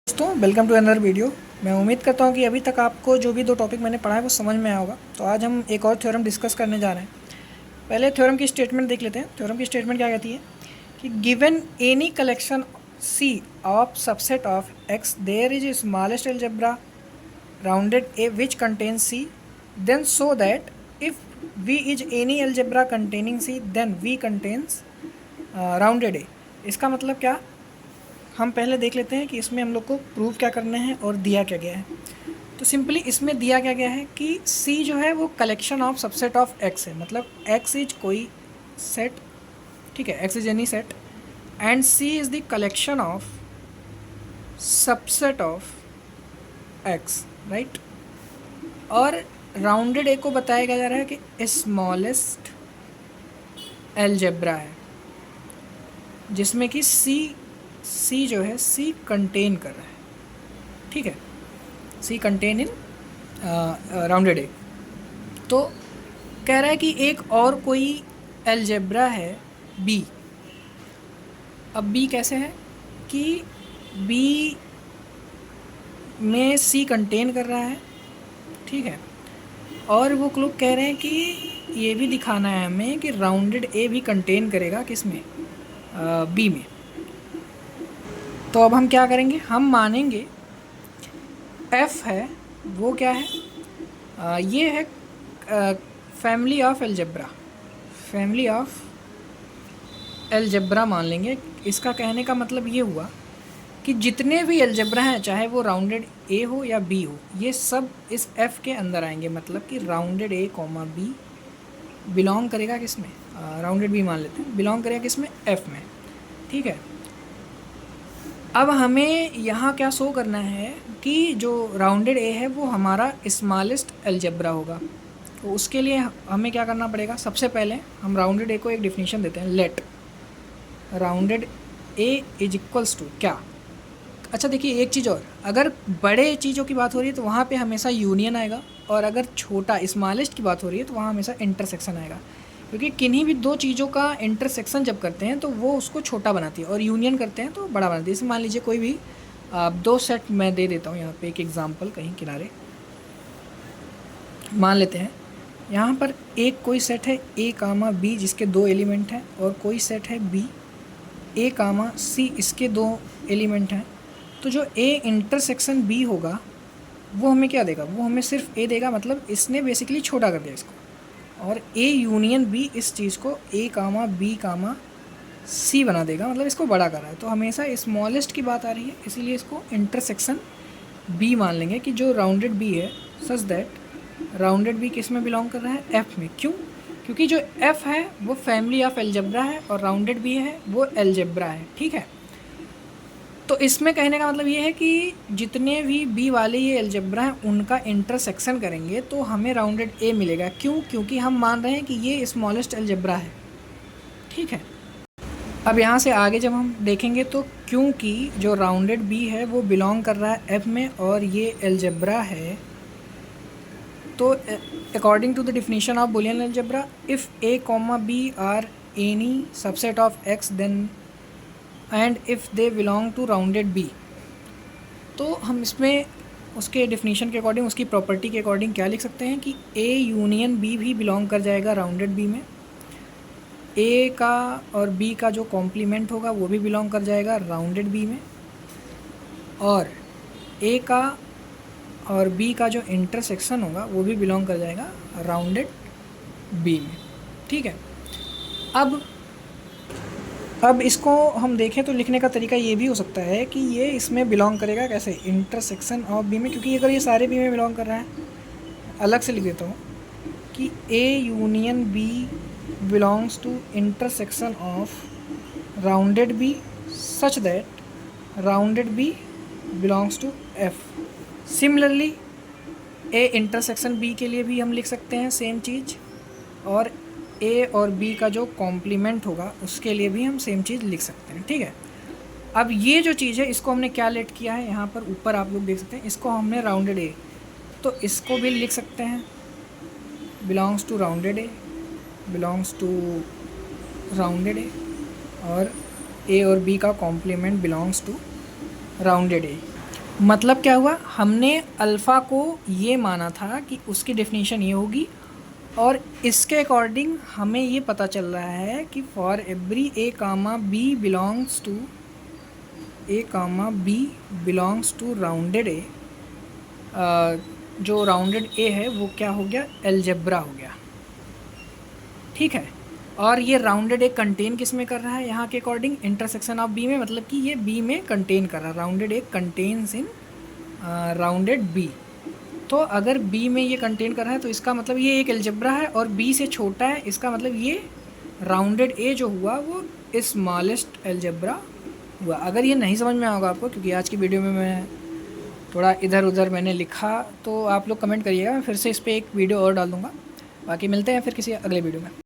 दोस्तों welcome to another video. मैं उम्मीद करता हूँ कि अभी तक आपको जो भी दो टॉपिक मैंने पढ़ा है वो समझ में आया होगा। तो आज हम एक और थ्योरम डिस्कस करने जा रहे हैं। पहले थ्योरम की स्टेटमेंट देख लेते हैं। थ्योरम की स्टेटमेंट क्या कहती है कि given any collection C of subset of X there is smallest algebra rounded A which contains C then so that if V is any algebra containing C then V contains rounded A. इसका मतलब क्या, हम पहले देख लेते हैं कि इसमें हम लोग को प्रूव क्या करना है और दिया क्या गया है। तो सिंपली इसमें दिया क्या गया है कि C जो है वो collection of subset of X है, मतलब X इज कोई सेट, ठीक है, X is any set and C is the collection of subset of X, right. और राउंडेड ए को बताया जा रहा है कि स्मॉलेस्ट अलजेब्रा है जिसमें कि C जो है C कंटेन कर रहा है, ठीक है, C कंटेन इन राउंडेड ए। तो कह रहा है कि एक और कोई अलजेब्रा है B। अब B कैसे है कि B में C कंटेन कर रहा है, ठीक है, और वो लोग कह रहे हैं कि ये भी दिखाना है हमें कि राउंडेड ए भी कंटेन करेगा किसमें, B में। तो अब हम क्या करेंगे, हम मानेंगे F है वो क्या है, ये है family of algebra, family of algebra मान लेंगे। इसका कहने का मतलब ये हुआ कि जितने भी अलजेब्रा हैं चाहे वो राउंडेड ए हो या बी हो, ये सब इस F के अंदर आएंगे। मतलब कि राउंडेड ए कॉमा बी बिलोंग करेगा किसमें, राउंडेड बी मान लेते हैं, बिलोंग करेगा किसमें, F में, ठीक है। अब हमें यहाँ क्या शो करना है कि जो राउंडेड ए है वो हमारा स्मॉलेस्ट अलजेब्रा होगा। तो उसके लिए हमें क्या करना पड़ेगा, सबसे पहले हम राउंडेड ए को एक डिफिनीशन देते हैं, let rounded A is equals to क्या। अच्छा देखिए एक चीज़ और, अगर बड़े चीज़ों की बात हो रही है तो वहाँ पे हमेशा यूनियन आएगा, और अगर छोटा स्मॉलेस्ट की बात हो रही है तो वहाँ हमेशा इंटरसेक्शन आएगा, क्योंकि किन्हीं भी दो चीज़ों का इंटरसेक्शन जब करते हैं तो वो उसको छोटा बनाती है और यूनियन करते हैं तो बड़ा बनाती है। जैसे मान लीजिए कोई भी दो सेट मैं दे देता हूँ यहाँ पे एक एग्जांपल कहीं किनारे, मान लेते हैं यहाँ पर एक कोई सेट है A कामा B जिसके दो एलिमेंट हैं, और कोई सेट है B A कामा C इसके दो एलिमेंट हैं। तो जो A इंटरसेक्शन B होगा वो हमें क्या देगा, वो हमें सिर्फ A देगा, मतलब इसने बेसिकली छोटा कर दिया इसको, और A यूनियन B इस चीज़ को A comma B comma C बना देगा, मतलब इसको बड़ा कर रहा है। तो हमेशा स्मॉलेस्ट की बात आ रही है, इसीलिए इसको इंटरसेक्शन B मान लेंगे कि जो राउंडेड B है, सच दैट राउंडेड B किस में बिलोंग कर रहा है, F में। क्यों, क्योंकि जो F है वो फैमिली ऑफ अलजेब्रा है और राउंडेड B है वो अलजेब्रा है, ठीक है। तो इसमें कहने का मतलब ये है कि जितने भी B वाले ये अलजेब्रा हैं उनका इंटरसेक्शन करेंगे तो हमें राउंडेड A मिलेगा। क्यों, क्योंकि हम मान रहे हैं कि ये स्मॉलेस्ट अलजेब्रा है, ठीक है। अब यहाँ से आगे जब हम देखेंगे तो क्योंकि जो राउंडेड B है वो बिलोंग कर रहा है F में और ये अलजेब्रा है, तो according to the definition of Boolean algebra, if A comma B are any subset of X then and if they belong to rounded B, तो हम इसमें उसके डिफिनीशन के अकॉर्डिंग, उसकी प्रॉपर्टी के अकॉर्डिंग क्या लिख सकते हैं कि A यूनियन B भी बिलोंग कर जाएगा राउंडेड B में, A का और B का जो कॉम्प्लीमेंट होगा वो भी बिलोंग कर जाएगा राउंडेड B में, और A का और B का जो इंटरसेक्शन होगा वो भी बिलोंग कर जाएगा राउंडेड B में, ठीक है। अब इसको हम देखें तो लिखने का तरीका ये भी हो सकता है कि ये इसमें बिलोंग करेगा कैसे, इंटरसेक्शन ऑफ B में, क्योंकि अगर ये सारे B में बिलोंग कर रहा है, अलग से लिख देता हूँ कि A union B belongs to intersection of rounded B such that rounded B belongs to F। Similarly A intersection B के लिए भी हम लिख सकते हैं सेम चीज़, और A और B का जो कॉम्प्लीमेंट होगा उसके लिए भी हम सेम चीज़ लिख सकते हैं, ठीक है। अब ये जो चीज़ है इसको हमने क्या लेट किया है, यहाँ पर ऊपर आप लोग देख सकते हैं, इसको हमने राउंडेड A, तो इसको भी लिख सकते हैं belongs to rounded A, belongs to rounded A, और A और B का complement belongs to rounded A। मतलब क्या हुआ, हमने अल्फ़ा को ये माना था कि उसकी डेफिनेशन ये होगी, और इसके अकॉर्डिंग हमें ये पता चल रहा है कि for every A comma B belongs to rounded A, जो राउंडेड ए है वो क्या हो गया, अलजेब्रा हो गया। ठीक है, और ये राउंडेड ए कंटेन किस में कर रहा है, यहाँ के अकॉर्डिंग इंटरसेक्शन ऑफ बी में, मतलब कि ये बी में कंटेन कर रहा है। राउंडेड ए कंटेन्स इन राउंडेड बी। तो अगर बी में ये कंटेन कर रहा है तो इसका मतलब ये एक अलजेब्रा है, और बी से छोटा है, इसका मतलब ये राउंडेड ए जो हुआ वो स्मॉलेस्ट अलजेब्रा हुआ। अगर ये नहीं समझ में आएगा आपको, क्योंकि आज की वीडियो में मैं थोड़ा इधर उधर मैंने लिखा, तो आप लोग कमेंट करिएगा, मैं फिर से इस पर एक वीडियो और डाल दूँगा। बाकी मिलते हैं फिर किसी अगले वीडियो में।